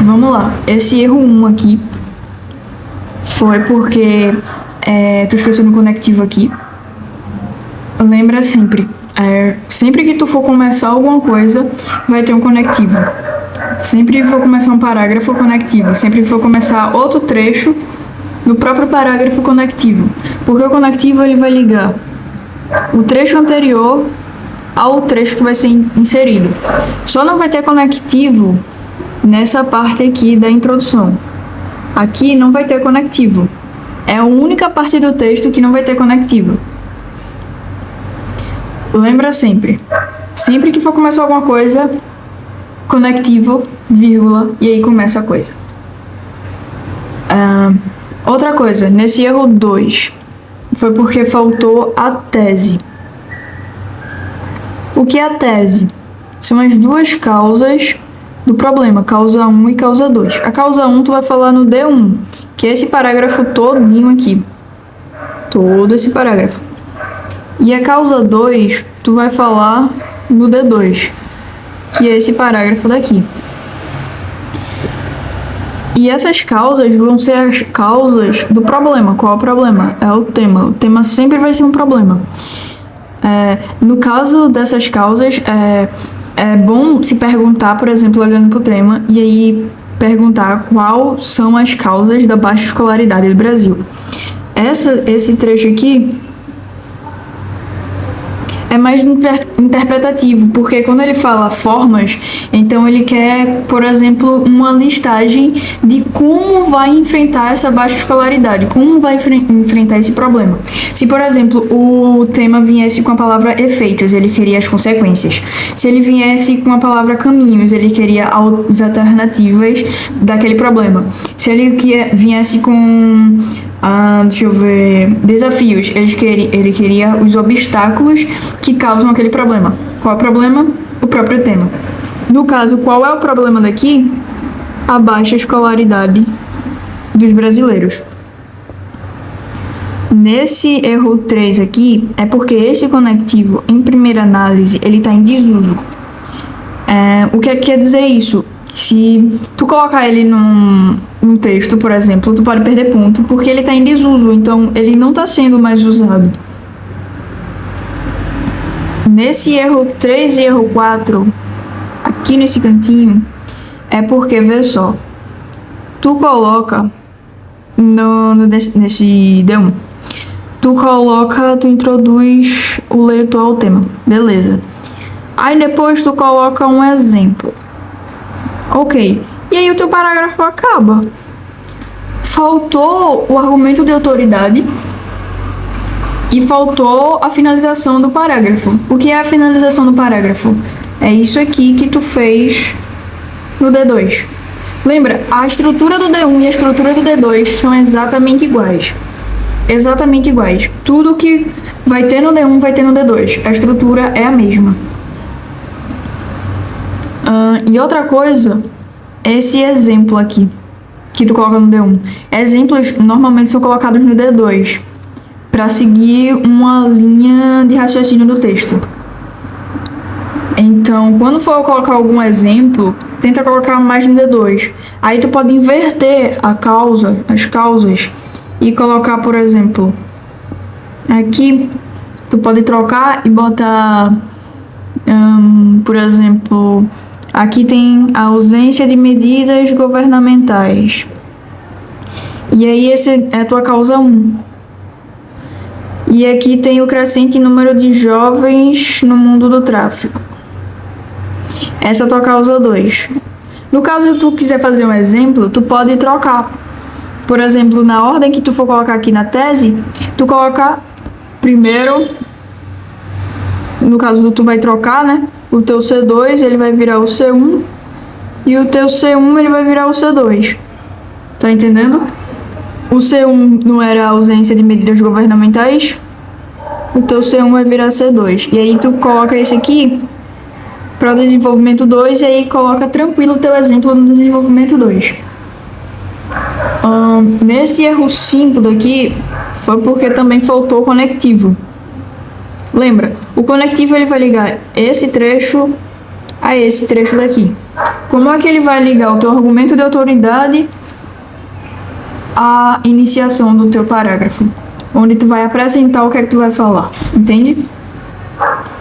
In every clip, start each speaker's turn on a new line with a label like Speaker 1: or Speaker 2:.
Speaker 1: vamos lá. Esse erro 1 aqui foi porque tu esqueceu no conectivo aqui. Lembra sempre, sempre que tu for começar alguma coisa, vai ter um conectivo. Sempre que for começar um parágrafo conectivo, sempre que for começar outro trecho, no próprio parágrafo conectivo. Porque o conectivo ele vai ligar o trecho anterior ao trecho que vai ser inserido. Só não vai ter conectivo nessa parte aqui da introdução. Aqui não vai ter conectivo. É a única parte do texto que não vai ter conectivo. Lembra sempre. Sempre que for começar alguma coisa, conectivo, vírgula, e aí começa a coisa. Outra coisa, nesse erro 2, foi porque faltou a tese. O que é a tese? São as duas causas do problema, causa 1 e causa 2. A causa 1 tu vai falar no D1, que é esse parágrafo todinho aqui. Todo esse parágrafo. E a causa 2 tu vai falar no D2, que é esse parágrafo daqui. E essas causas vão ser as causas do problema. Qual é o problema? É o tema. O tema sempre vai ser um problema. No caso dessas causas, é bom se perguntar, por exemplo, olhando para o tema, e aí perguntar quais são as causas da baixa escolaridade do Brasil. Esse trecho aqui é mais interpretativo, porque quando ele fala formas, então ele quer, por exemplo, uma listagem de como vai enfrentar essa baixa escolaridade, como vai enfrentar esse problema. Se, por exemplo, o tema viesse com a palavra efeitos, ele queria as consequências. Se ele viesse com a palavra caminhos, ele queria as alternativas daquele problema. Se ele viesse com desafios, ele queria os obstáculos que causam aquele problema. Qual é o problema? O próprio tema. No caso, qual é o problema daqui? A baixa escolaridade dos brasileiros. Nesse erro 3 aqui, é porque esse conectivo, em primeira análise, ele está em desuso. O que quer dizer isso? Se tu colocar ele num texto, por exemplo, tu pode perder ponto, porque ele está em desuso, então ele não está sendo mais usado. Nesse erro 3 e erro 4, aqui nesse cantinho, é porque, vê só, tu coloca nesse D1, tu introduz o leitor ao tema, beleza. Aí depois tu coloca um exemplo. Ok, e aí o teu parágrafo acaba. Faltou o argumento de autoridade e faltou a finalização do parágrafo. O que é a finalização do parágrafo? É isso aqui que tu fez no D2. Lembra, a estrutura do D1 e a estrutura do D2 são exatamente iguais. Exatamente iguais. Tudo que vai ter no D1 vai ter no D2. A estrutura é a mesma. E outra coisa, esse exemplo aqui, que tu coloca no D1. Exemplos normalmente são colocados no D2, para seguir uma linha de raciocínio do texto. Então, quando for colocar algum exemplo, tenta colocar mais no D2. Aí tu pode inverter as causas, e colocar, por exemplo, aqui, tu pode trocar e botar, por exemplo, aqui tem a ausência de medidas governamentais. E aí esse é a tua causa 1. E aqui tem o crescente número de jovens no mundo do tráfico. Essa é a tua causa 2. No caso tu quiser fazer um exemplo, tu pode trocar. Por exemplo, na ordem que tu for colocar aqui na tese, tu coloca primeiro, no caso tu vai trocar, né? O teu C2 ele vai virar o C1 e o teu C1 ele vai virar o C2. Tá entendendo? O C1 não era a ausência de medidas governamentais, o teu C1 vai virar C2. E aí tu coloca esse aqui para o desenvolvimento 2 e aí coloca tranquilo o teu exemplo no desenvolvimento 2. Nesse erro 5 daqui, foi porque também faltou conectivo. Lembra, o conectivo ele vai ligar esse trecho a esse trecho daqui. Como é que ele vai ligar o teu argumento de autoridade à iniciação do teu parágrafo? Onde tu vai apresentar o que é que tu vai falar, entende?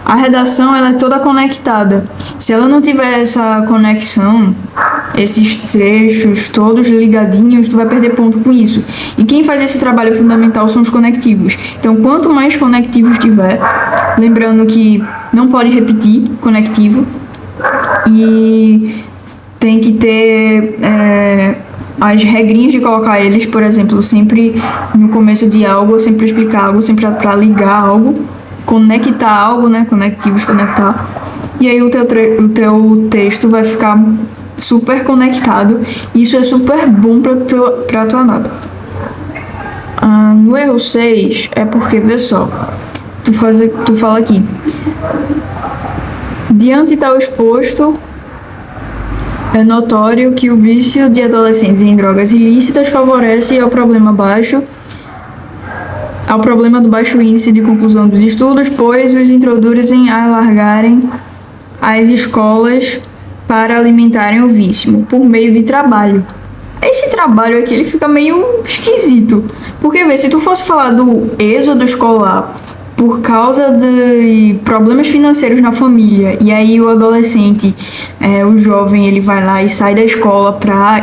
Speaker 1: A redação, ela é toda conectada. Se ela não tiver essa conexão, esses trechos todos ligadinhos, tu vai perder ponto com isso. E quem faz esse trabalho fundamental são os conectivos. Então, quanto mais conectivos tiver, lembrando que não pode repetir conectivo e tem que ter as regrinhas de colocar eles, por exemplo, sempre no começo de algo, eu sempre explicar algo, sempre para ligar algo, conectar algo, né? Conectivos, conectar. E aí o teu texto vai ficar super conectado. Isso é super bom para tua nota. No erro 6 é porque, vê só, tu fala aqui. Diante tal exposto, é notório que o vício de adolescentes em drogas ilícitas favorece ao problema do baixo índice de conclusão dos estudos, pois os introduzem a alargarem as escolas para alimentarem o vício por meio de trabalho. Esse trabalho aqui, ele fica meio esquisito, porque vê, se tu fosse falar do êxodo escolar por causa de problemas financeiros na família, e aí o adolescente, o jovem, ele vai lá e sai da escola para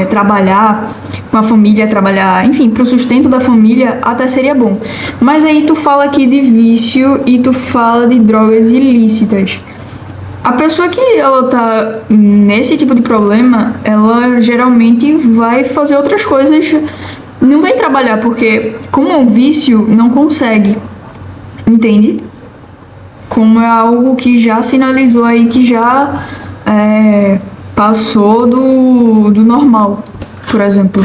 Speaker 1: trabalhar com a família, trabalhar, enfim, para o sustento da família, até seria bom. Mas aí tu fala aqui de vício e tu fala de drogas ilícitas. A pessoa que ela tá nesse tipo de problema, ela geralmente vai fazer outras coisas, não vai trabalhar, porque como é um vício, não consegue. Entende? Como é algo que já sinalizou aí, que já passou do normal, por exemplo.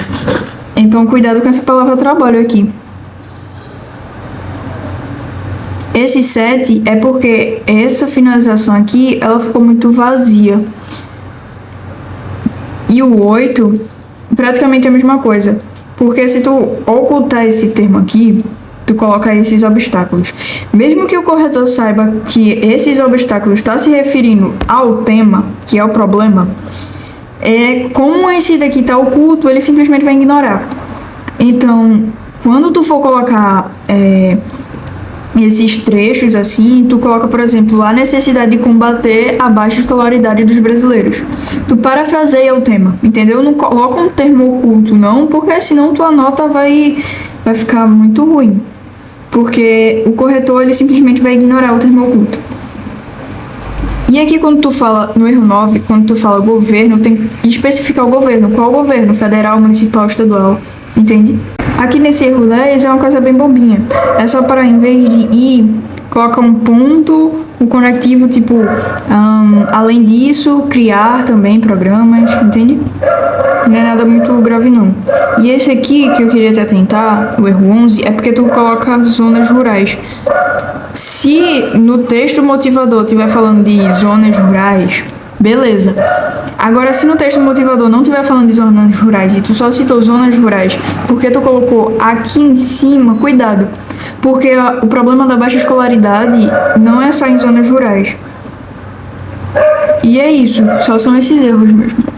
Speaker 1: Então, cuidado com essa palavra trabalho aqui. Esse 7 é porque essa finalização aqui, ela ficou muito vazia. E o 8, praticamente a mesma coisa. Porque se tu ocultar esse termo aqui, tu coloca esses obstáculos. Mesmo que o corretor saiba que esses obstáculos está se referindo ao tema, que é o problema, como esse daqui está oculto, ele simplesmente vai ignorar. Então, quando tu for colocar esses trechos assim, tu coloca, por exemplo, a necessidade de combater a baixa escolaridade dos brasileiros. Tu parafraseia o tema, entendeu? Não coloca um termo oculto, não, porque senão tua nota vai ficar muito ruim. Porque o corretor, ele simplesmente vai ignorar o termo oculto. E aqui, quando tu fala, no erro 9, quando tu fala governo, tem que especificar o governo. Qual governo? Federal, municipal, estadual, entende? Aqui nesse erro 10 é uma coisa bem bobinha. É só para, em vez de ir, coloca um ponto, um conectivo, tipo, além disso, criar também programas, entende? Não é nada muito grave, não. E esse aqui, que eu queria te atentar, o erro 11, é porque tu coloca zonas rurais. Se no texto motivador estiver falando de zonas rurais, beleza. Agora, se no texto motivador não estiver falando de zonas rurais e tu só citou zonas rurais porque tu colocou aqui em cima, cuidado. Porque o problema da baixa escolaridade não é só em zonas rurais. E é isso, só são esses erros mesmo.